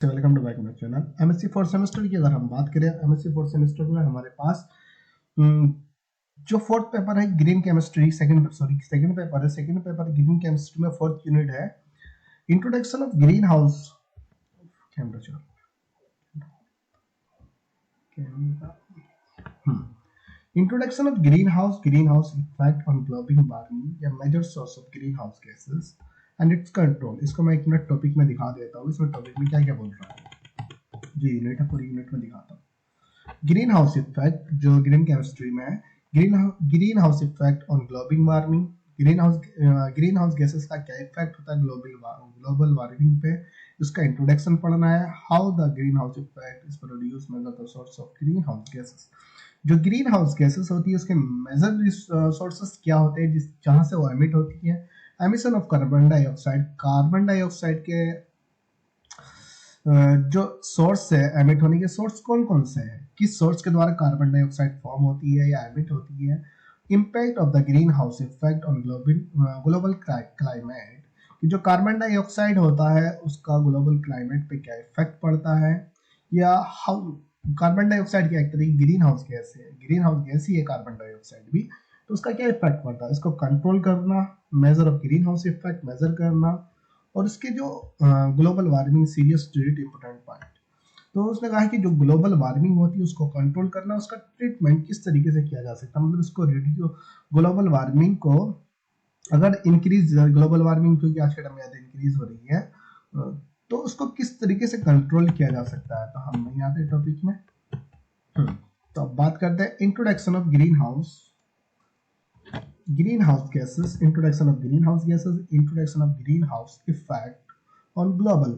Welcome to back my channel. MSc fourth semester की अगर हम बात करें, एमएससी फोर्थ सेमेस्टर में हमारे पास जो फोर्थ पेपर है green chemistry, second paper green chemistry में फोर्थ यूनिट है introduction of green house introduction of green house effect on global warming या major source of green house gases and its control. इसको मैं एक minute topic में दिखा देता हूँ, इसमें टॉपिक में क्या क्या बोल रहा है, जो यूनिट है पूरी यूनिट में दिखाता हूँ। ग्रीन हाउस इफेक्ट जो ग्रीन केमिस्ट्री में है, green house effect on global warming. Green house gases का क्या इफेक्ट होता है ग्लोबल वार्मिंग पे, उसका इंट्रोडक्शन पढ़ना है। How the green house effect is produce measure the source of green house gases. जो ग्रीन हाउस गैसेस होती है उसके मेजर सोर्सेस क्या होते हैं, जिस जहां से वो एमिट होती है। एमिशन ऑफ कार्बन डाइऑक्साइड के जो सोर्स है, एमिट होने के सोर्स कौन कौन से हैं, किस सोर्स के द्वारा कार्बन डाइऑक्साइड फॉर्म होती है या एमिट होती है। Impact of the green house effect on global climate, कि जो कार्बन डाइऑक्साइड होता है उसका ग्लोबल क्लाइमेट पे क्या इफेक्ट पड़ता है, या हाउ कार्बन डाइऑक्साइड की एक तरीके ग्रीन हाउस गैस है, ग्रीन हाउस गैस ही है कार्बन डाइऑक्साइड भी, तो उसका क्या इफेक्ट पड़ता है, इसको कंट्रोल करना, major of green house effect major करना, और इसके जो global warming serious treat important point. तो उसने कहा है कि जो ग्लोबल वार्मिंग होती है उसको कंट्रोल करना, उसका ट्रीटमेंट किस तरीके से किया जा सकता है, मतलब इसको ग्लोबल वार्मिंग को अगर इंक्रीज, ग्लोबल वार्मिंग क्योंकि आज के टाइम में ज़्यादा इंक्रीज हो रही है, तो उसको किस तरीके से कंट्रोल किया जा सकता है। तो हम नहीं आते टॉपिक में। तो अब बात करते हैं introduction of green house gases, introduction of greenhouse effect on global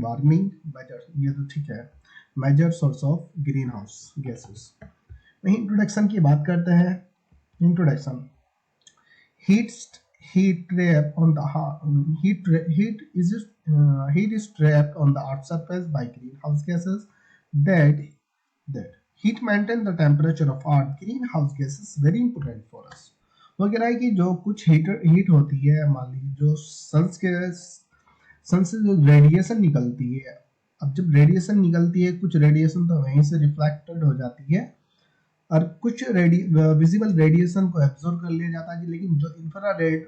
warming measures, ये तो ठीक है, major source of green house gases. वही इंट्रोडक्शन की बात करते हैं। Introduction, heat trap on the heat is trapped on the earth surface by greenhouse gases that heat maintain the temperature of earth. Greenhouse gases very important for us। वो कह रहा है कि जो कुछ हीट होती है, मान लीजिए जो सन से जो रेडिएशन निकलती है, अब जब रेडिएशन निकलती है, कुछ रेडिएशन तो वहीं से रिफ्लेक्टेड हो जाती है और कुछ विजिबल रेडिएशन को एब्जॉर्ब कर लिया जाता है, लेकिन जो इंफ्रारेड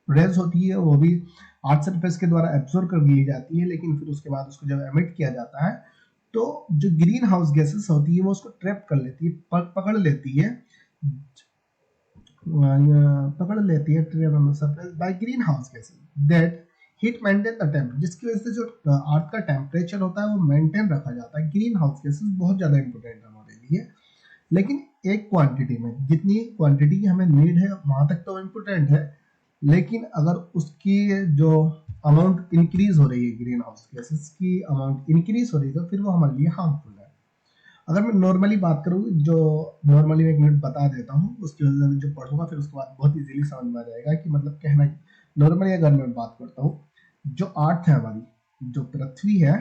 रेज होती है वो भी अर्थ सरफेस के द्वारा एब्जॉर्ब कर ली जाती है, लेकिन फिर उसके बाद उसको जब एमिट किया जाता है तो जो ग्रीन हाउस गैसेस होती है वो उसको ट्रैप कर लेती है, पकड़ लेती है trap on the surface by green house gases that heat maintain the temperature, जिसकी वजह से जो अर्थ का टेम्परेचर होता है वो मेंटेन रखा जाता है। ग्रीन हाउस गैसेस बहुत ज्यादा इंपॉर्टेंट है हमारे लिए, लेकिन एक क्वांटिटी में, जितनी क्वांटिटी की हमें नीड है वहां तक तो इम्पोर्टेंट है, लेकिन अगर उसकी जो अमाउंट इंक्रीज हो रही है, ग्रीन हाउस गैसेस की अमाउंट इंक्रीज हो रही है, तो फिर वो हमारे लिए हार्मफुल है। अगर मैं नॉर्मली बात करूँ, जो नॉर्मली मैं एक मिनट बता देता हूँ, उसकी वजह से जो पढ़ूंगा फिर उसके बाद बहुत इजीली समझ में आ जाएगा कि मतलब कहना। नॉर्मली अगर मैं बात करता हूँ, जो अर्थ है हमारी, जो पृथ्वी है,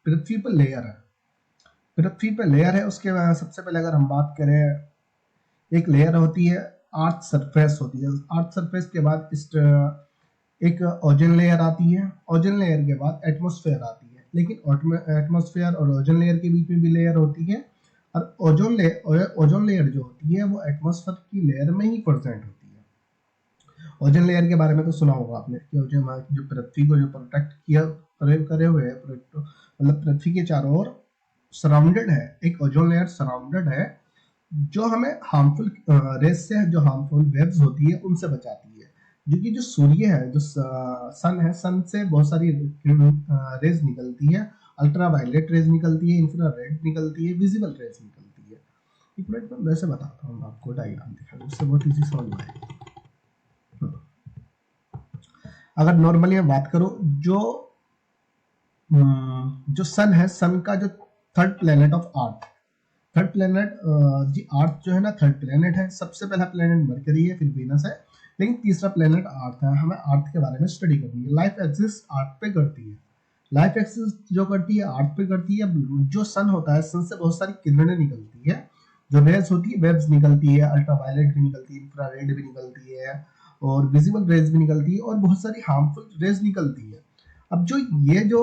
पृथ्वी पर लेयर है, उसके बाद सबसे पहले अगर हम बात करें, एक लेयर होती है, अर्थ सरफेस होती है, अर्थ सरफेस के बाद एक ओजोन लेयर आती है, ओजोन लेयर के बाद एटमॉस्फेयर आती है, लेकिन एटमॉस्फेयर और ओजोन लेयर के बीच में भी लेयर होती है, और ओजोन लेयर जो होती है वो एटमॉस्फेयर की लेयर में ही प्रेजेंट होती है। ओजोन लेयर के बारे में तो सुना होगा आपने कि जो पृथ्वी को जो प्रोटेक्ट किया करे हुए है, मतलब पृथ्वी के चारों ओर सराउंडेड है, एक ओजोन लेयर सराउंडेड है जो हमें हार्मफुल रेस से, जो हार्मफुल वेव्स होती है उनसे बचाती है। क्योंकि जो सूर्य है, जो सन है, सन से बहुत सारी रेज निकलती है, अल्ट्रा वायलेट रेज निकलती है, इंफ्रारेड निकलती है, विजिबल रेज निकलती है। एक मिनट में वैसे बताता हूँ आपको, डायग्राम दिखा, उससे बहुत इजी समझ में आएगा। अगर नॉर्मली मैं बात करूं, जो सन है, सन का जो third planet of earth, third planet जी अर्थ जो है ना, थर्ड प्लेनेट है। सबसे पहला प्लेनेट मरकरी है, फिर वीनस है, लेकिन तीसरा प्लेनेट अर्थ है। हमें अर्थ के बारे में स्टडी करनी है। लाइफ एग्जिस्ट अर्थ पे करती है, लाइफ एग्जिस्ट जो करती है अर्थ पे करती है। जो सन होता है, सन से बहुत सारी किरणें निकलती है, जो रेज होती है, वेव्स निकलती है, अल्ट्रावायलेट भी निकलती है, इंफ्रारेड भी निकलती है, और विजिबल रेज भी निकलती है, और बहुत सारी हार्मफुल रेज निकलती है। अब जो ये जो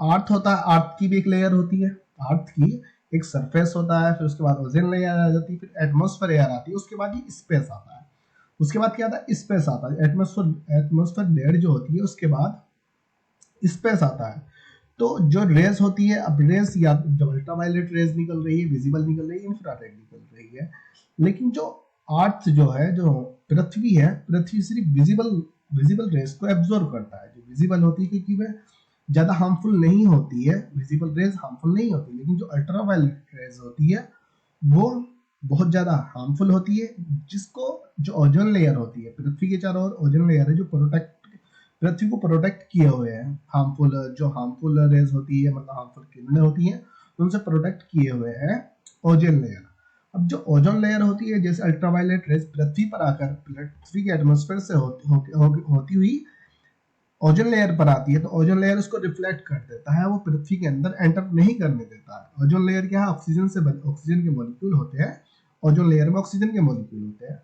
अर्थ होता है, अर्थ की भी एक लेयर होती है, अर्थ की एक सरफेस होता है, फिर उसके बाद ओजोन लेयर आ जाती है, फिर एटमॉस्फेयर लेयर आती है, उसके बाद ये स्पेस आता है। उसके बाद क्या आता है, स्पेस आता है। एटमॉस्फेयर लेयर जो होती है उसके बाद स्पेस आता है। तो जो रेस होती है, अब रेस या जब अल्ट्रावायलेट रेस निकल रही है, विजिबल निकल रही है, इंफ्रारेड निकल रही है, लेकिन जो अर्थ जो है, जो पृथ्वी है, पृथ्वी सिर्फ विजिबल रेस को एब्जॉर्ब करता है। जो विजिबल होती है क्योंकि वह ज्यादा हार्मफुल नहीं होती है, विजिबल रेज हार्मफुल नहीं होती, लेकिन जो अल्ट्रावायलेट रेज होती है वो बहुत ज्यादा हार्मफुल होती है, जिसको जो ओजोन लेयर होती है, पृथ्वी के चारों ओर ओजोन लेयर है जो पृथ्वी को प्रोटेक्ट किए हुए हैं, हार्मफुल रेज होती है, मतलब हार्मफुल किरणें होती हैं, उनसे प्रोटेक्ट किए हुए हैं ओजोन लेयर। अब जो ओजोन लेयर होती है, जैसे अल्ट्रावायलेट रेज पृथ्वी पर आकर पृथ्वी के एटमॉस्फेयर से होती हुई ओजोन लेयर पर आती है, तो ओजोन लेयर उसको रिफ्लेक्ट कर देता है, वो पृथ्वी के अंदर एंटर नहीं करने देता है। ओजोन लेयर क्या है, ऑक्सीजन के मॉलिक्यूल होते हैं, ओजोन लेयर में ऑक्सीजन के मॉलिक्यूल होते हैं,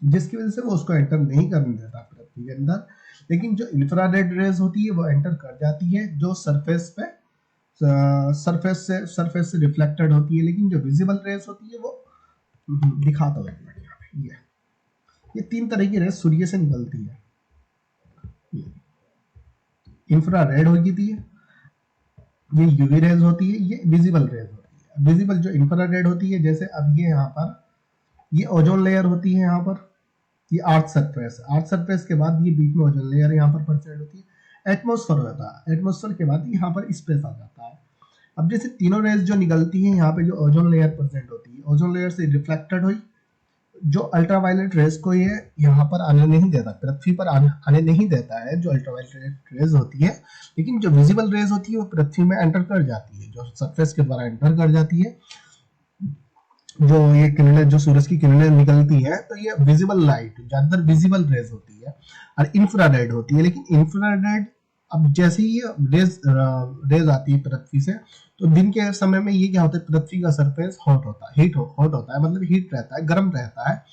जिसकी वजह से वो उसको एंटर नहीं करने देता पृथ्वी के अंदर। लेकिन जो इंफ्रारेड रेज होती है वो एंटर कर जाती है, जो सरफेस से रिफ्लेक्टेड होती है, लेकिन जो विजिबल रेज होती है वो दिखाता हूँ यहाँ पे, ये 3 तरह की रेज सूर्य से निकलती है। इंफ्रारेड होगी थी, ये यूवी रेज होती है, ये विजिबल रेज होती है। विजिबल जो इंफ्रारेड होती है, जैसे अब ये यहाँ पर ये ओजोन लेयर होती है, यहाँ पर ये अर्थ सरफेस के बाद ये बीच में ओजोन लेयर यहाँ पर प्रेजेंट होती है। एटमॉस्फेयर होता है, एटमॉस्फेयर के बाद यहाँ पर स्पेस आ जाता है। अब जैसे तीनों रेज जो निकलती हैं, यहाँ पे जो ओजोन लेयर प्रेजेंट होती है, ओजोन लेयर से रिफ्लेक्टेड हुई, जो अल्ट्रावायलेट रेज को ये यहाँ पर आने नहीं देता, पृथ्वी पर आने नहीं देता है जो अल्ट्रावायलेट रेज होती है, लेकिन जो विजिबल रेज होती है वो पृथ्वी में एंटर कर जाती है, जो सरफेस के द्वारा एंटर कर जाती है। जो ये किरणें, जो सूरज की किरणें निकलती है, तो ये विजिबल लाइट, ज्यादातर विजिबल रेज होती है, और इंफ्रारेड होती है। लेकिन इंफ्रारेड अब जैसे ही रेज आती है पृथ्वी से, तो दिन के समय में ये क्या होता है, पृथ्वी का सरफेस हॉट होता है, हॉट होता है, मतलब हीट रहता है, गर्म रहता है।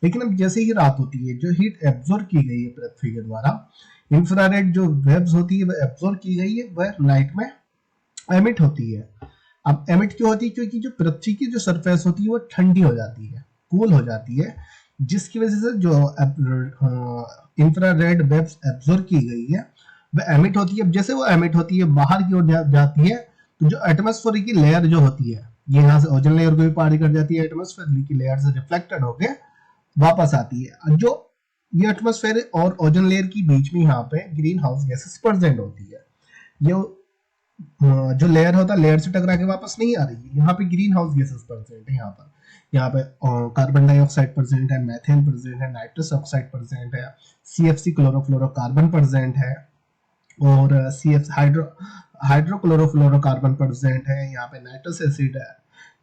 लेकिन अब जैसे ही रात होती है, जो हीट एब्जॉर्ब की गई है पृथ्वी के द्वारा, इंफ्रारेड जो वेव्स होती है वह एब्जॉर्ब की गई है, वह नाइट में एमिट होती है। अब एमिट क्यों होती है, क्योंकि जो पृथ्वी की जो सरफेस होती है वो ठंडी हो जाती है, कूल हो जाती है, जिसकी वजह से जो इंफ्रारेड वेव्स एब्जॉर्ब की गई है वह एमिट होती है। जैसे वो एमिट होती है, बाहर की ओर जाती है, तो जो एटमॉस्फेयर की लेयर जो होती है, ये यहाँ से ओजोन लेयर को भी पार कर जाती है, एटमॉस्फेयर की लेयर से रिफ्लेक्टेड होके वापस आती है। जो ये एटमॉस्फेयर और ओजोन लेयर के बीच में यहाँ पे ग्रीन हाउस गैसेस प्रेजेंट होती है। ये जो लेयर होता है, लेयर से टकरा के वापस नहीं आ रही है, यहाँ पे ग्रीन हाउस गैसेस प्रेजेंट है। यहाँ पे कार्बन डाइऑक्साइड प्रेजेंट है, मैथेन प्रेजेंट है, नाइट्रस ऑक्साइड प्रेजेंट है, CFC क्लोरोफ्लोरोकार्बन प्रेजेंट है, और CF हाइड्रोक्लोरोफ्लोरोकार्बन प्रेजेंट है। यहाँ पे नाइट्रस एसिड है,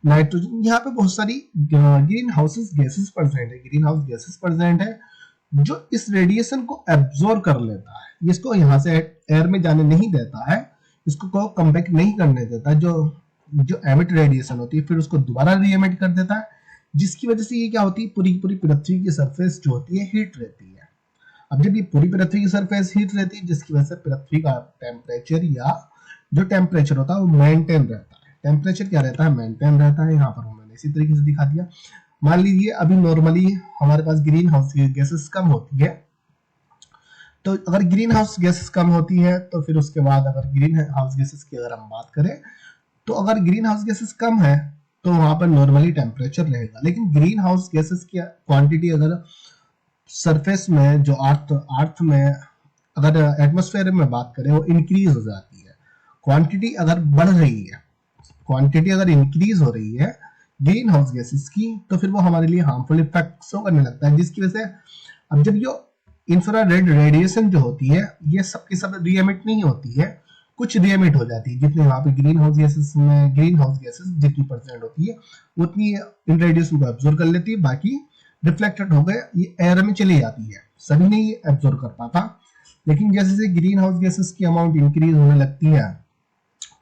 नाइट्रोजन, यहाँ पे बहुत सारी ग्रीन हाउसेस गैसेस प्रेजेंट है, ग्रीन हाउस गैसेस प्रेजेंट है, जो इस रेडिएशन को एब्जॉर्ब कर लेता है, इसको यहाँ से एयर में जाने नहीं देता है, इसको को कम बैक नहीं करने देता। जो एमिट रेडिएशन होती है फिर उसको दोबारा री एमिट कर देता है, जिसकी वजह से ये क्या होती है, पूरी पृथ्वी की सरफेस जो होती है हीट रहती है। अब जब ये पूरी पृथ्वी की सरफेस हीट रहती है, जिसकी वजह से पृथ्वी का टेम्परेचर या जो टेम्परेचर होता है वो मेंटेन रहता है। टेम्परेचर क्या रहता है, मेंटेन रहता है। यहाँ पर मैंने इसी तरीके से दिखा दिया। मान लीजिए अभी नॉर्मली हमारे पास ग्रीन हाउस गैसेस कम होती है, तो अगर ग्रीन हाउस गैसेस कम होती है तो फिर उसके बाद अगर ग्रीन हाउस गैसेस की अगर हम बात करें, तो अगर ग्रीन हाउस गैसेस कम है तो वहां पर नॉर्मली टेम्परेचर रहेगा। लेकिन ग्रीन हाउस गैसेस की क्वांटिटी अगर सरफेस में, जो अर्थ में, अगर एटमॉस्फेयर में बात करें, वो इंक्रीज हो जाती है। क्वांटिटी अगर बढ़ रही है, क्वांटिटी अगर इंक्रीज हो रही है ग्रीन हाउस गैसेस की, तो फिर वो हमारे लिए हार्मफुल इफेक्ट शो करने लगता है, जिसकी वजह से अब जब जो इंफ्रारेड रेडिएशन जो होती है, ये सबके सब री एमिट नहीं होती है, कुछ री एमिट हो जाती है। जितने वहां पे ग्रीन हाउस गैसेस जितनी परसेंट होती है उतनी इन रेडिएशन को एब्जॉर्ब कर लेती है, बाकी रिफ्लेक्टेड हो गए ये एयर में चली जाती है, सभी नहीं एब्जॉर्ब कर पाता। लेकिन जैसे जैसे ग्रीन हाउस गैसेस की अमाउंट इंक्रीज होने लगती है,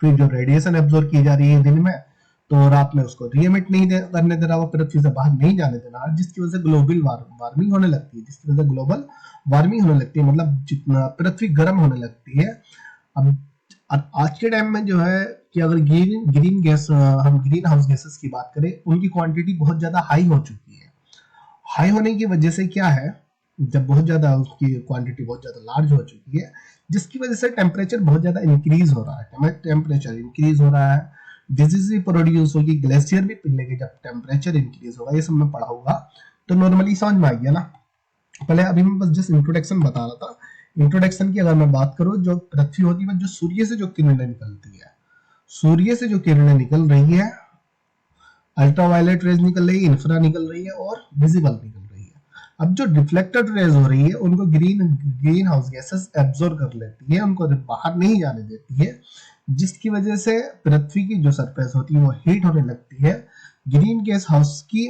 फिर जो रेडिएशन एब्जॉर्ब की जा रही है दिन में, तो रात में उसको री एमिट नहीं करने दे रहा, वो पृथ्वी से बाहर नहीं जाने दे रहा, जिसकी वजह से ग्लोबल वार्मिंग होने लगती है, जिसकी वजह से ग्लोबल वार्मिंग होने लगती है, मतलब जितना पृथ्वी गर्म होने लगती है। अब और आज के टाइम में जो है कि अगर ग्रीन ग्रीन गैस हम ग्रीन हाउस गैसेस की बात करें, उनकी क्वांटिटी बहुत ज्यादा हाई हो चुकी है। हाई होने की वजह से क्या है, जब बहुत ज्यादा उसकी क्वांटिटी बहुत ज्यादा लार्ज हो चुकी है, जिसकी वजह से टेम्परेचर बहुत ज्यादा इंक्रीज हो रहा है। टेम्परेचर इंक्रीज हो रहा है, डिजीज भी प्रोड्यूस होगी, ग्लेशियर भी पिघलेंगे जब टेम्परेचर इंक्रीज होगा। ये सब मैं पढ़ा होगा, तो नॉर्मली समझ में आ गया ना। पहले अभी मैं बस जस्ट इंट्रोडक्शन बता रहा था। इंट्रोडक्शन की अगर मैं बात करूं, जो पृथ्वी होती है, जो सूर्य से जो किरणें निकलती है, सूर्य से जो किरणें निकल रही है, अल्ट्रावायलेट रेज निकल रही है, इंफ्रा निकल रही है और विजिबल निकल रही है। अब जो रिफ्लेक्टेड रेज हो रही है, उनको ग्रीन हाउस गैसेस एब्जॉर्ब कर लेती है, उनको बाहर नहीं जाने देती है, जिसकी वजह से पृथ्वी की जो सरफेस होती है वो हीट होने लगती है। ग्रीन गैस हाउस की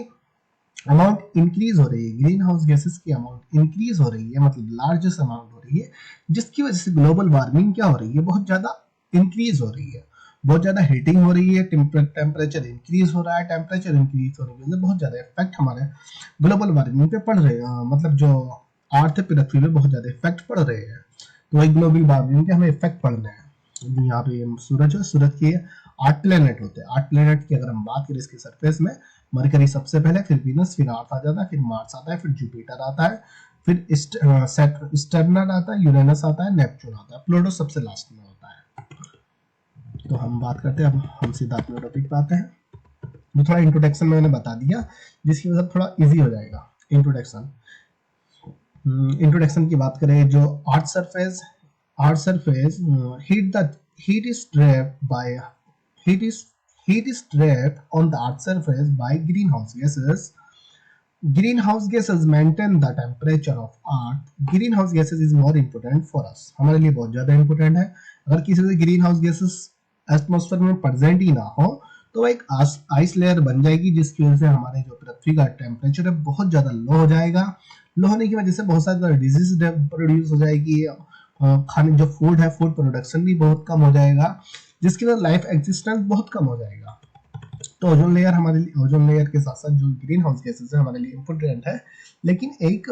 अमाउंट इंक्रीज हो रही है, ग्रीन हाउस गैसेस की अमाउंट इंक्रीज हो रही है, मतलब लार्जेस्ट अमाउंट हो रही है, जिसकी वजह से ग्लोबल वार्मिंग क्या हो रही है, बहुत ज्यादा इंक्रीज हो रही है, बहुत ज्यादा हीटिंग हो रही है, टेम्परेचर इंक्रीज हो रहा है। टेम्परेचर इंक्रीज होने की वजह से बहुत ज्यादा इफेक्ट हमारे ग्लोबल वार्मिंग पे पड़ रहे हैं, मतलब जो अर्थ पृथ्वी पे बहुत ज्यादा इफेक्ट पड़ रहे हैं। तो वही ग्लोबल वार्मिंग के हमें इफेक्ट पड़ रहे हैं। यहाँ पे सूरज है, सूरज के 8 प्लेनेट होते हैं। 8 प्लेनेट की अगर हम बात करें इसके सरफेस में, मरकरी सबसे पहले, फिर वीनस, फिर अर्थ आ जाता है, फिर मार्स आता है, फिर जुपिटर आता है, फिर सैटर्न आता है, यूरेनस आता है, नेपच्यून आता है, प्लूटो सबसे लास्ट में होता है। तो हम बात करते हैं, अब हम सीधा अपने टॉपिक पे आते हैं। जो थोड़ा इंट्रोडक्शन मैंने बता दिया, जिसकी वजह से थोड़ा इजी हो जाएगा इंट्रोडक्शन। इंट्रोडक्शन की बात करें, जो earth surface heat is trapped bye heat is heat is trapped on the earth's surface by greenhouse gases. Greenhouse gases maintain the temperature of earth. Greenhouse gases is more important for us. हमारे लिए बहुत ज्यादा important है। अगर किसी से green house gases atmosphere में present ही ना हो, तो एक आइस लेयर बन जाएगी, जिसकी वजह से हमारे जो पृथ्वी का टेम्परेचर है बहुत ज्यादा लो हो जाएगा। लो होने की वजह से बहुत सारी डिजीज प्रोड्यूस हो जाएगी। खाने जो फूड है, फूड प्रोडक्शन भी बहुत कम हो जाएगा, जिसकी वजह लाइफ एक्सिस्टेंस बहुत कम हो जाएगा। तो ओजोन लेयर हमारे लिए, ओजोन लेयर के साथ साथ जो ग्रीन हाउस गैसेस है हमारे लिए इंपॉर्टेंट है, लेकिन एक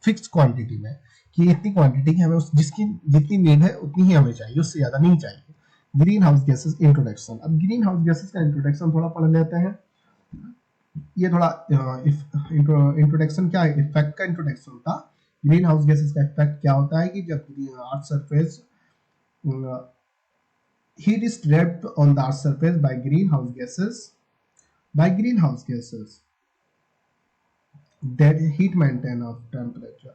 फिक्स क्वांटिटी में, कि इतनी क्वांटिटी हमें जिसकी जितनी नीड है उतनी ही हमें चाहिए, उससे ज्यादा नहीं चाहिए। Green house gases introduction. अब ग्रीन हाउस गैसेस का इंट्रोडक्शन थोड़ा पढ़ लेते हैं। ये थोड़ा इंट्रोडक्शन क्या है, इफेक्ट का इंट्रोडक्शन था। ग्रीन हाउस गैसेस का इफेक्ट क्या होता है कि जब earth surface heat is trapped on the earth's surface by greenhouse gases. That heat maintain of temperature.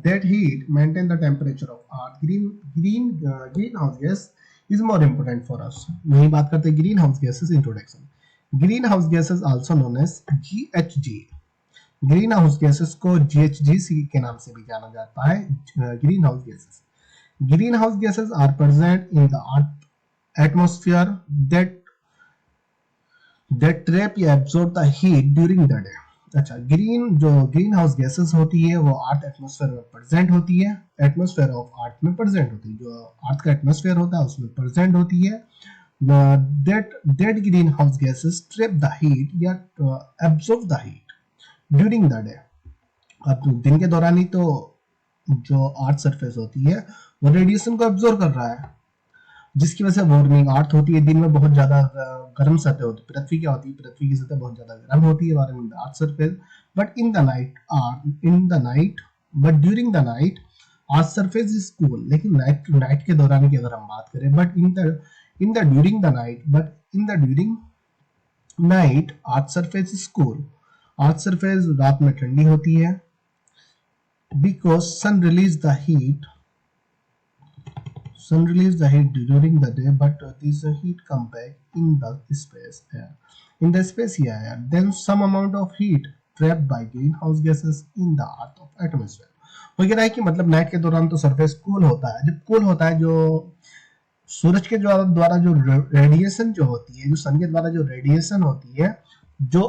That heat maintain the temperature of earth. Greenhouse gas is more important for us. वही बात करते हैं greenhouse gases introduction. Greenhouse gases also known as GHG. Greenhouse gases को GHG के नाम से भी जाना जाता है। Greenhouse gases. Greenhouse gases are present in the earth atmosphere that trap या absorb the heat during the day. अच्छा, ग्रीन हाउस गैसेस होती है वो अर्थ एटमॉस्फेयर में प्रेजेंट होती है, एटमॉस्फेयर ऑफ अर्थ में प्रेजेंट होती है, जो अर्थ का एटमॉस्फेयर होता है उसमें प्रेजेंट होती है। that greenhouse gases trap the heat या absorb the heat during the day. अब दिन के दौरान ही तो जो अर्थ सरफेस होती है वो रेडिएशन को एब्जॉर्ब कर रहा है, जिसकी वजह से वार्मिंग अर्थ होती है। दिन में बहुत ज्यादा गर्म सतह होती है, पृथ्वी क्या होती है, पृथ्वी की सतह बहुत ज्यादा गर्म होती है, warming earth surface. But during the night earth surface is cool. लेकिन नाइट के दौरान की अगर हम बात करें, but in the during night earth surface is cool. Earth surface रात में ठंडी होती है, because sun release the heat during the day, but this heat come back in the space air. Then some amount of heat trapped by greenhouse gases in the earth of atmosphere. वो कह रहा है कि मतलब night के दौरान तो surface cool होता है। जब कूल होता है, जो सूरज के द्वारा जो रेडिएशन जो होती है, जो सन के द्वारा जो रेडिएशन होती है, जो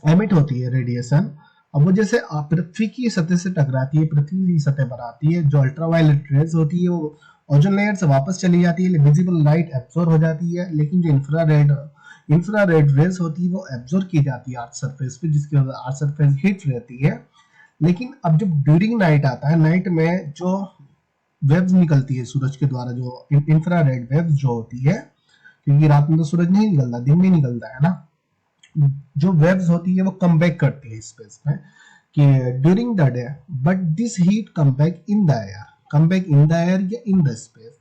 एमिट होती है रेडिएशन, अब वो जैसे पृथ्वी की सतह से टकराती है, पृथ्वी की सतह पर आती है, जो अल्ट्रावायलेट रेज होती है वो ओजोन लेयर से वापस चली जाती है, विजिबल लाइट एब्जॉर्ब हो जाती है। लेकिन जो इंफ्रारेड रेज होती है वो एब्जॉर्ब की जाती है अर्थ सरफेस पे, जिसकी वजह से अर्थ सरफेस हीट रहती है। लेकिन अब जब ड्यूरिंग नाइट आता है, नाइट में जो वेव्स निकलती है सूरज के द्वारा, जो इंफ्रारेड वेव्स जो होती है, क्योंकि रात में तो सूरज नहीं निकलता, दिन में निकलता है ना, जो वेव्स होती है वो कम बैक करती है स्पेस में कि during the day, but this heat come back in the air, come back in the air या इन द स्पेस।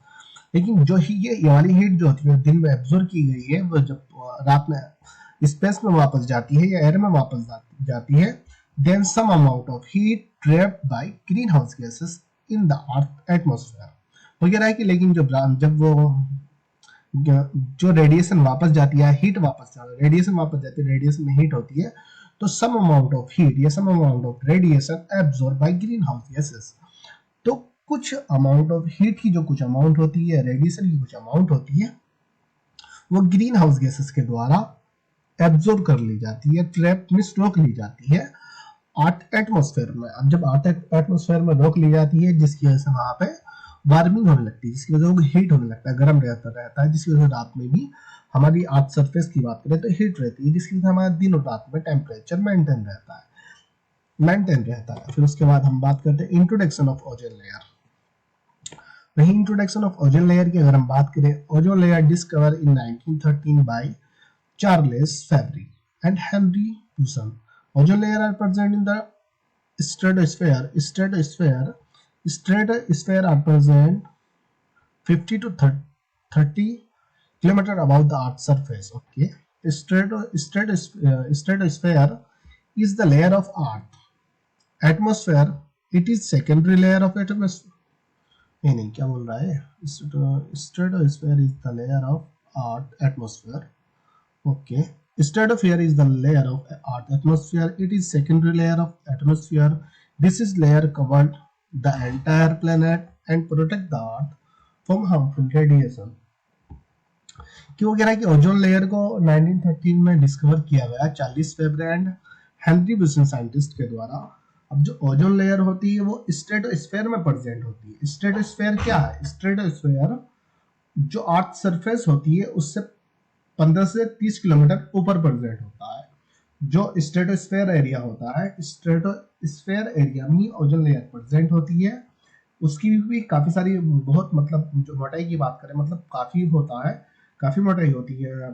लेकिन जो ये वाली हीट जो होती है दिन में एब्जॉर्ब की गई है, वो जब रात में स्पेस में वापस जाती है या एयर में वापस जाती है, then some amount of heat trapped by green house gases in the earth atmosphere. वो कह रहा है कि लेकिन जब वो जो रेडिएशन वापस जाती है, हीट वापस रेडिएशन वापस जाती है, रेडिएशन में हीट होती है, तो सम अमाउंट ऑफ हीट या some amount of radiation absorb by green house gases. तो कुछ अमाउंट ऑफ हीट की जो कुछ अमाउंट होती है, रेडिएशन की कुछ अमाउंट होती है, वो ग्रीन हाउस गैसेस के द्वारा एब्जॉर्ब कर ली जाती है, ट्रैप में रोक ली जाती है अर्थ एटमॉस्फेयर में। अब जब अर्थ एटमॉस्फेयर में रोक ली जाती है, जिसकी वजह से वहां पे वार्मिंग होने लगती है, जिसकी वजह से हीट होने लगता है, गर्म रहता है, जिसकी वजह से रात में भी हमारी अर्थ सरफेस की बात करें तो हीट रहती है, जिसकी वजह से हमारा दिन और रात में टेम्परेचर मेंटेन रहता है। फिर उसके बाद हम बात करते हैं इंट्रोडक्शन ऑफ ओजोन लेयर। वही इंट्रोडक्शन ऑफ ओजोन लेयर की अगर हम बात करें, ozone layer discover in 1913 by Charles Fabry and Henri Buisson. Ozone layer are present in the stratosphere are present 50 to 30 kilometer above the earth's surface. Okay, stratosphere is the layer of earth. Atmosphere, it is secondary layer of atmosphere. नहीं क्या बोल रहा है, stratosphere is the layer of earth atmosphere. Okay, stratosphere is the layer of earth atmosphere, it is secondary layer of atmosphere. This is layer covered the entire planet and protect the earth from harmful radiation. क्यों कह रहा है कि ozone layer को 1913 में discover किया गया Charles Fabry and Henri Buisson scientist के द्वारा। अब जो ओजोन लेयर होती है वो स्ट्रेटोस्फेयर में प्रेजेंट होती है। स्ट्रेटोस्फेयर क्या है? स्ट्रेटोस्फेयर जो अर्थ सरफेस होती है उससे 15 से 30 किलोमीटर ऊपर प्रेजेंट होता है। जो स्ट्रेटोस्फेयर एरिया होता है, स्ट्रेटोस्फेयर एरिया में ओजोन लेयर प्रेजेंट होती है। उसकी भी काफी सारी बहुत मतलब जो मोटाई की बात करें मतलब काफी होता है, काफी मोटाई होती है,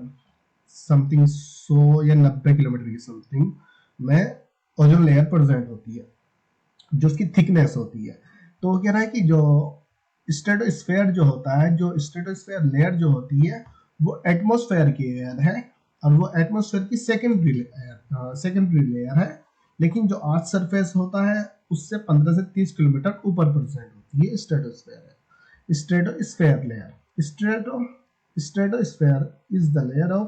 समथिंग 100 या 90 किलोमीटर की समथिंग में ओजोन लेयर प्रेजेंट होती है, जो उसकी थिकनेस होती है। तो वो कह रहा है कि जो स्ट्रेटोस्फेयर जो होता है, जो स्ट्रेटोस्फेयर लेयर जो होती है वो एटमॉस्फेयर की लेयर है और वो एटमॉस्फेयर की सेकेंडरी लेयर है। लेकिन जो अर्थ सरफेस होता है उससे 15 से 30 किलोमीटर ऊपर प्रेजेंट होती है स्ट्रेटोस्फेयर है। Stratosphere layer, stratosphere is the layer of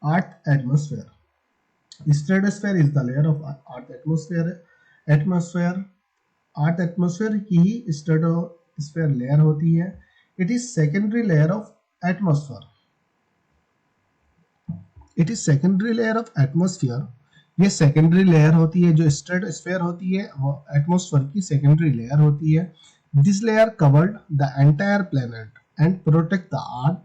earth atmosphere. Stratosphere is the layer of earth atmosphere earth atmosphere की ही stratosphere layer होती है। It is secondary layer of atmosphere. It is secondary layer of atmosphere. ये secondary layer होती है। जो stratosphere होती है वो एटमॉस्फेयर की सेकेंडरी लेयर होती है। This layer covered the entire planet and protect the earth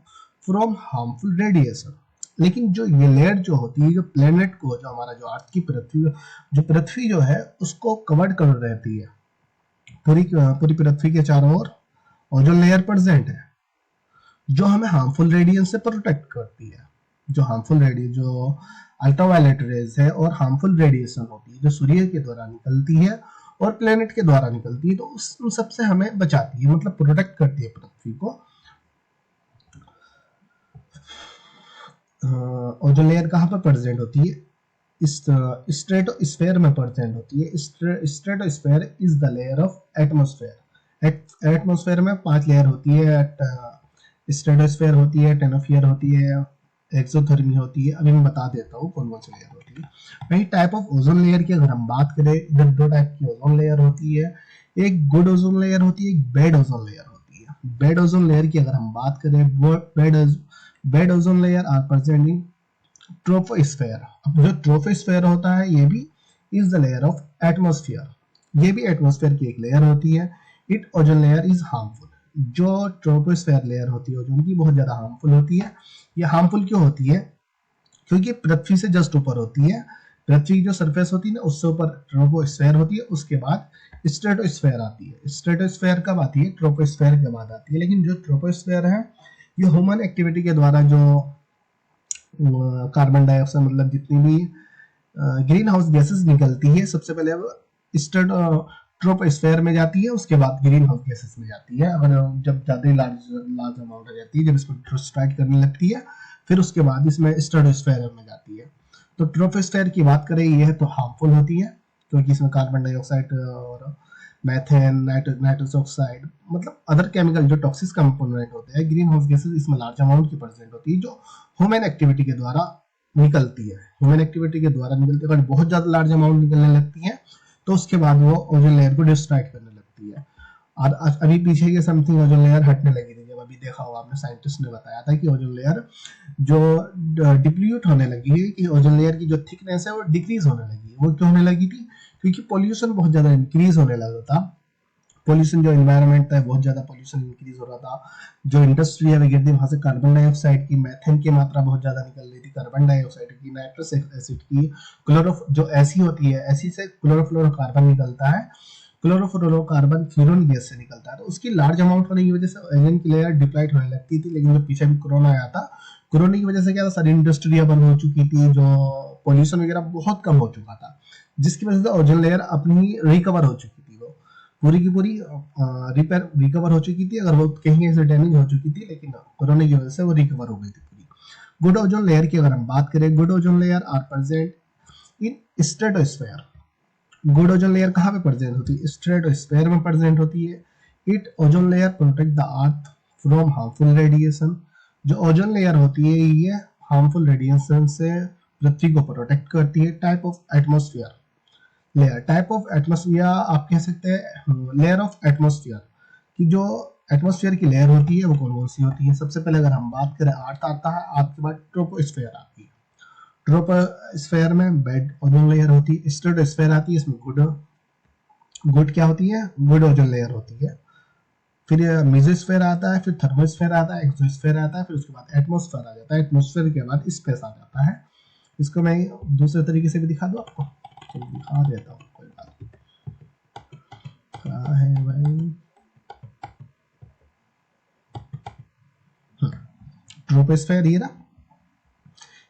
from harmful radiation. लेकिन जो ये लेयर जो होती है, जो प्लेनेट को, जो हमारा जो अर्थ की पृथ्वी जो है उसको कवर कर रहती है। पूरी पृथ्वी के चारों ओर ओजोन लेयर प्रेजेंट है जो हमें हार्मफुल रेडिएशन से प्रोटेक्ट करती है। जो हार्मफुल रेडिएशन, जो अल्ट्रावायलेट रेज है और हार्मफुल रेडिएशन होती है जो सूर्य के द्वारा निकलती है और प्लेनेट के द्वारा निकलती है, तो उन सबसे हमें बचाती है, मतलब प्रोटेक्ट करती है पृथ्वी को। ओजोन लेयर कहाँ पर प्रेजेंट होती है? स्ट्रेटोस्फेयर में प्रेजेंट होती है। Stratosphere is the layer of atmosphere. Atmosphere में 5 लेयर होती है। स्ट्रेटोस्फेयर होती है, टेनोस्फेयर होती है, एक्सोथर्मी होती है। अभी मैं बता देता हूँ कौन कौन सी लेयर होती है। वही टाइप ऑफ ओजोन लेयर की अगर हम बात करें, इधर 2 टाइप की ओजोन लेयर होती है। एक गुड ओजोन लेयर होती है, एक बैड ओजोन लेयर होती है। बैड ओजोन लेयर की अगर हम बात करें, bad ozone layer are present in troposphere. अब जो ट्रोपोस्फेयर होता है ये भी is the layer of atmosphere. ये भी एटमॉस्फेयर की एक लेयर होती है। It ozone layer is harmful. जो ट्रोपोस्फेयर लेयर होती है ओजोन की बहुत ज्यादा हार्मफुल होती है। ये हार्मफुल क्यों होती है? क्योंकि पृथ्वी से जस्ट ऊपर होती है। पृथ्वी की जो सरफेस होती है ना उससे ऊपर ट्रोपोस्फेयर होती है, उसके बाद स्ट्रेटोस्फेयर आती है। स्ट्रेटोस्फेयर कब आती है? ट्रोपोस्फेयर के बाद आती है। लेकिन जो ट्रोपोस्फेयर है ये ह्यूमन एक्टिविटी के द्वारा जो कार्बन डाइऑक्साइड मतलब जितनी भी ग्रीन हाउस गैसेस निकलती है, सबसे पहले वो ट्रोपोस्फेयर में जाती है, उसके बाद ग्रीन हाउस गैसेस में जाती है। अगर जब ज्यादा लार्ज लार्ज अमाउंट हो जाती है, जब इसको स्ट्राइक करने लगती है, फिर उसके बाद इसमें स्ट्रेटोस्फेयर में जाती है। तो ट्रोपोस्फेयर की बात करें, यह तो हार्मफुल होती है क्योंकि इसमें कार्बन डाइऑक्साइड और मैथेन, नाइट्रस ऑक्साइड मतलब अदर केमिकल जो टॉक्सिक कंपोनेंट होते हैं, ग्रीन हाउस गैसेस इसमें लार्ज अमाउंट की प्रेजेंट होती है, जो ह्यूमन एक्टिविटी के द्वारा निकलती है। ह्यूमन एक्टिविटी के द्वारा निकलती है, अगर बहुत ज्यादा लार्ज अमाउंट निकलने लगती है तो उसके बाद वो ओजोन लेयर को डिस्ट्रॉय करने लगती है। और अभी पीछे के समथिंग ओजोन लेयर हटने लगी थी, जब अभी देखा होगा आपने, साइंटिस्ट ने बताया था कि ओजोन लेयर जो डिप्लीट होने लगी है, कि ओजोन लेयर की जो थिकनेस है वो डिक्रीज होने लगी है। वो क्यों होने लगी थी? क्योंकि पोल्यूशन बहुत ज्यादा इंक्रीज होने लगा था। पोल्यूशन जो एनवायरनमेंट था, बहुत ज्यादा पोल्यूशन इंक्रीज हो रहा था। जो इंडस्ट्री है वगैरह थी, वहां से कार्बन डाइऑक्साइड की, मैथेन की मात्रा बहुत ज्यादा निकल रही थी, कार्बन डाइऑक्साइड की, नाइट्रस एसिड की, जो ऐसी होती है, ऐसी से क्लोरोफ्लोरोकार्बन निकलता है। क्लोरोफ्लोरोकार्बन फ्यूरन गैस से निकलता है। तो उसकी लार्ज अमाउंट होने की वजह से ओजोन की लेयर डिप्लाइट होने लगती थी। लेकिन जो पीछे भी कोरोना आया था, कोरोना की वजह से क्या था, सारी इंडस्ट्रियां बंद हो चुकी थी, जो पोल्यूशन वगैरह बहुत कम हो चुका था, जिसकी वजह से ओजोन लेयर अपनी रिकवर हो चुकी थी। वो पूरी की पूरी रिकवर हो चुकी थी, अगर वो कहीं से डैमेज हो चुकी थी, लेकिन कोरोना की वजह से वो रिकवर हो गई थी पूरी। गुड ओजोन लेयर की अगर हम बात करें, good ozone layer are present in stratosphere. Good ozone layer कहाँ पे प्रेजेंट होती है? स्ट्रेटोस्फेयर में प्रेजेंट होती है। It ozone layer protect the earth from harmful radiation. जो ओजोन लेयर होती है ये हार्मफुल रेडिएशन से पृथ्वी को प्रोटेक्ट करती है। Type of atmosphere layer, type of atmosphere आप कह सकते हैं लेयर ऑफ एटमॉस्फेयर की जो एटमॉस्फेयर की लेयर होती है वो कौन कौन सी होती है? सबसे पहले अगर हम बात करें, अर्थ आता है, अर्थ के बाद ट्रोपोस्फेयर आती है। ट्रोपोस्फेयर में बेड ओजोन लेयर होती है। स्ट्रेटोस्फेयर आती है, इसमें गुड गुड क्या होती है? गुड ओजोन लेयर होती है। फिर मेसोस्फेयर आता है, फिर थर्मोस्फेयर आता है, एक्सोस्फेयर आता है, फिर उसके बाद एटमॉस्फेयर आ जाता है। एटमॉस्फेयर के बाद स्पेस आ जाता है। इसको मैं दूसरे तरीके से भी दिखा दूं आपको, तो दिखा देता हूँ, कोई बात नहीं। क्या है भाई, ट्रोपोस्फेयर ये ना,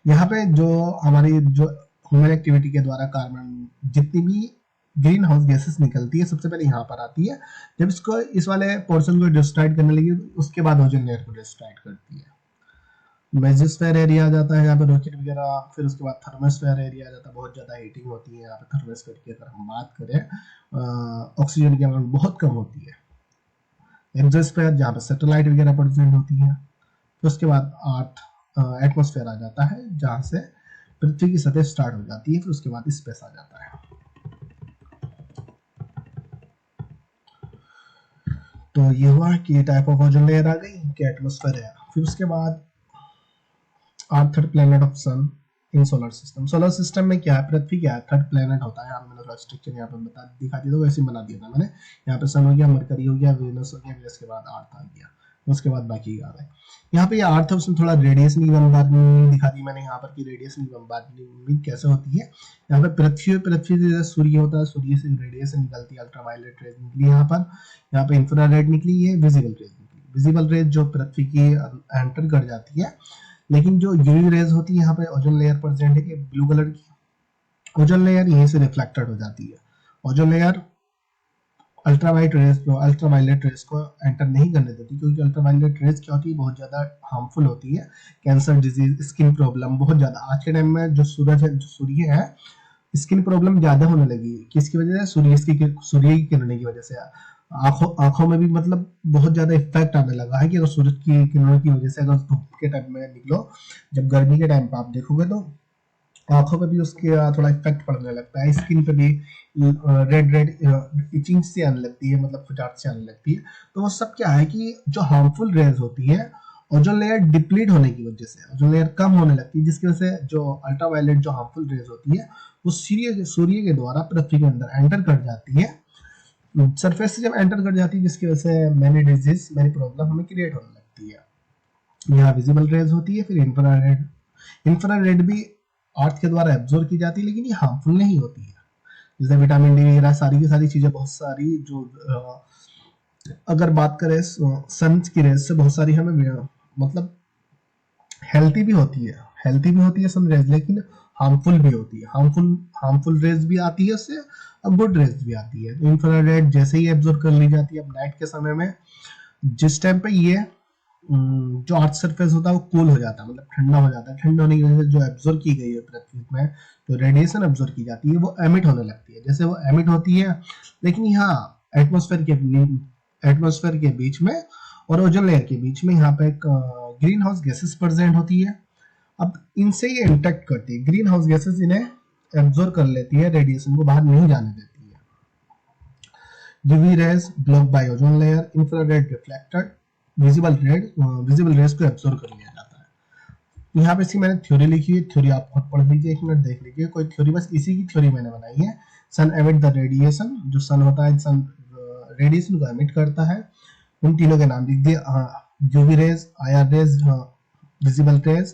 यहाँ पे जो हमारी जो ह्यूमन एक्टिविटी के द्वारा कार्बन जितनी भी ग्रीन हाउस गैसेस निकलती है, सबसे पहले यहाँ पर आती है। जब इसको इस वाले पोर्शन को डिस्ट्रॉय करने लगी, उसके बाद ओजोन लेयर को डिस्ट्रॉय करती है। मेसोस्फेयर एरिया आ जाता है, यहाँ पे रॉकेट वगैरह। फिर उसके बाद थर्मोस्फेयर एरिया आ जाता है, बहुत ज्यादा हीटिंग होती है यहाँ पे। थर्मोस्फेयर की अगर हम बात करें, ऑक्सीजन की अमाउंट बहुत कम होती है। एक्सोस्फेयर जहाँ पे सैटेलाइट वगैरह प्रेजेंट होती है। फिर उसके बाद अर्थ एटमॉस्फेयर आ जाता है, जहाँ से पृथ्वी की सतह स्टार्ट हो जाती है। फिर उसके बाद स्पेस आ जाता है। तो ये हुआ कि टाइप ऑफ ओजोन लेयर आ गई, कि एटमॉस्फेयर है। फिर उसके बाद third planet of sun in solar system. Solar system में क्या है? पृथ्वी क्या है? थर्ड प्लेनेट होता है। मैंने थोड़ा स्ट्रक्चर यहाँ पे बता दिखा दिया था, वैसे बना दिया था मैंने। यहाँ पे सन हो गया, मरकरी हो गया, वेनस हो गया, वेनस के बाद अर्थ आ गया, उसके बाद बाकी आ गए। यहाँ पे अर्थ है, उसमें थोड़ा रेडिएशन की बमबार्डमेंट दिखा दी मैंने यहाँ पर, की रेडिएशन की बमबार्डमेंट कैसे होती है। यहाँ पे पृथ्वी से सूर्य होता है, सूर्य से रेडिएशन निकलती है, अल्ट्रावायलेट रेज निकली यहाँ पे इंफ्रारेड निकली है, विजिबल रेज निकली। विजिबल रेज जो पृथ्वी की एंटर कर जाती है, लेकिन जो यूवी रेज होती है, यहाँ पे ओजोन लेयर प्रेजेंट है, ब्लू कलर की ओजोन लेयर यहीं से रिफ्लेक्टेड हो जाती है। ओजोन लेयर अल्ट्रावायलेट रेज को एंटर नहीं करने देती, क्योंकि अल्ट्रावायलेट रेज क्या होती है? बहुत ज्यादा हार्मफुल होती है। कैंसर, डिजीज, स्किन प्रॉब्लम बहुत ज्यादा आज के टाइम में जो सूर्य है, स्किन प्रॉब्लम ज्यादा होने लगी। किसकी वजह से? सूर्य की किरणें की वजह से। आंखों में भी मतलब बहुत ज्यादा इफेक्ट आने लगा है, कि अगर सूरज की किरणों की वजह से अगर धूप के टाइम में निकलो, जब गर्मी के टाइम पे आप देखोगे, तो आंखों पे भी उसके थोड़ा इफेक्ट पड़ने लगता है। स्किन पे भी रेड रेड इचिंग से आने लगती है, मतलब खुजाट से आने लगती है। तो वो सब क्या है कि जो हार्मफुल रेज होती है, ओजोन लेयर डिप्लीट होने की वजह से ओजोन लेयर कम होने लगती है, जिसकी वजह से जो अल्ट्रावायलेट जो हार्मफुल रेज होती है, वो सूर्य के द्वारा पृथ्वी के अंदर एंटर कर जाती है। सरफेस से जब एंटर कर जाती है, जिसकी वजह से मैनी डिजीज, मैनी प्रॉब्लम हमें क्रिएट होने लगती है। यहाँ विजिबल रेज होती है, फिर इंफ्रारेड। इंफ्रारेड भी अर्थ के द्वारा एब्जॉर्ब की जाती है, लेकिन ये हार्मफुल नहीं होती है। जैसे विटामिन डी वगैरह सारी की सारी चीजें, बहुत सारी जो अगर बात करें सन की रेज से बहुत सारी हमें मतलब हेल्थी भी होती है, सन रेज, लेकिन हार्मफुल भी होती है। हार्मफुल रेज भी आती है उससे, अब गुड रेज भी आती है। तो इंफ्रारेड जैसे ही एब्जॉर्ब कर ली जाती है, अब नाइट के समय में जिस टाइम पे ये जो अर्थ सरफेस होता है वो कूल हो जाता है, मतलब ठंडा हो जाता है, ठंडा होने की वजह से जो एब्जॉर्ब की गई है पृथ्वी में, जो रेडिएशन एब्जॉर्ब की जाती है वो एमिट होने लगती है। जैसे वो एमिट होती है, लेकिन यहाँ एटमॉस्फेयर के बीच में और ओजोन लेयर के बीच में यहाँ पे एक ग्रीन हाउस गैसेस प्रेजेंट होती है। अब इनसे ये इंटरेक्ट करती है, ग्रीन हाउस गैसेस इन्हें एब्जॉर्ब कर लेती है, रेडिएशन को बाहर नहीं जाने देती है। UV rays block bye ozone layer, infrared reflected, visible raise को एब्जॉर्ब कर लिया जाता है। यहाँ पे इसकी मैंने थ्योरी लिखी है, थ्योरी आप खुद पढ़ लीजिए, एक मिनट देख लीजिए, कोई थ्योरी, बस इसी की थ्योरी मैंने बनाई है। सन एमिट द रेडिएशन, जो सन होता है, सन रेडिएशन को एमिट करता है। उन तीनों के नाम लिख दिए, UV rays, IR rays, visible rays.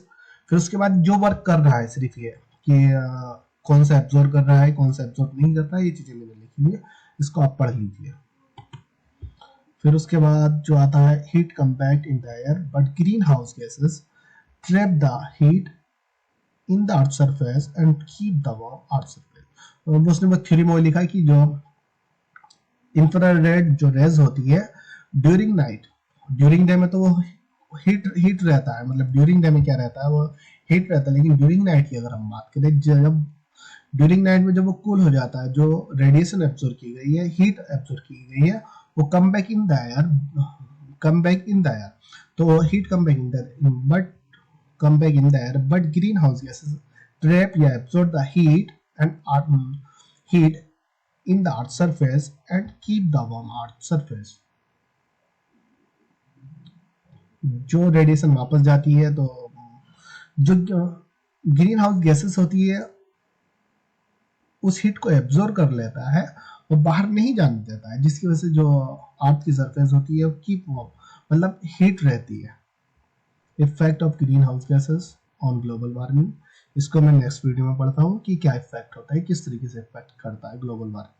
फिर उसके बाद जो वर्क कर रहा है सिर्फ ये कि कौन सा एब्जॉर्ब कर रहा है, कौन सा एब्जॉर्ब नहीं कर रहा है, ये चीजें मैंने लिखी है, इसको आप पढ़ लीजिए। फिर उसके बाद जो आता है, heat compact in the air but green house gases trap the heat in the earth surface and keep the warm earth surface. उसने वो थ्योरी में लिखा है कि जो इंफ्रारेड जो रेज होती है ड्यूरिंग डे में तो वो हीट रहता है, मतलब ड्यूरिंग डे में क्या रहता है, वो हीट रहता है, लेकिन ड्यूरिंग नाइट की अगर हम बात करें, जब ड्यूरिंग नाइट में जब वो कूल हो जाता है, जो रेडिएशन एब्जॉर्ब की गई है, हीट एब्जॉर्ब की गई है, वो come back in the air, तो heat come back in the air, but green house gases trap या absorb the heat in the earth surface and keep the warm earth surface। जो radiation वापस जाती है, तो जो ग्रीन हाउस गैसेस होती है उस हीट को एब्जॉर्ब कर लेता है, वो बाहर नहीं जाने देता है, जिसकी वजह से जो अर्थ की सरफेस होती है वो कीप वार्म, मतलब हीट रहती है। Effect of green house gases on global warming, इसको मैं नेक्स्ट वीडियो में पढ़ता हूँ कि क्या इफेक्ट होता है, किस तरीके से इफेक्ट करता है ग्लोबल वार्मिंग।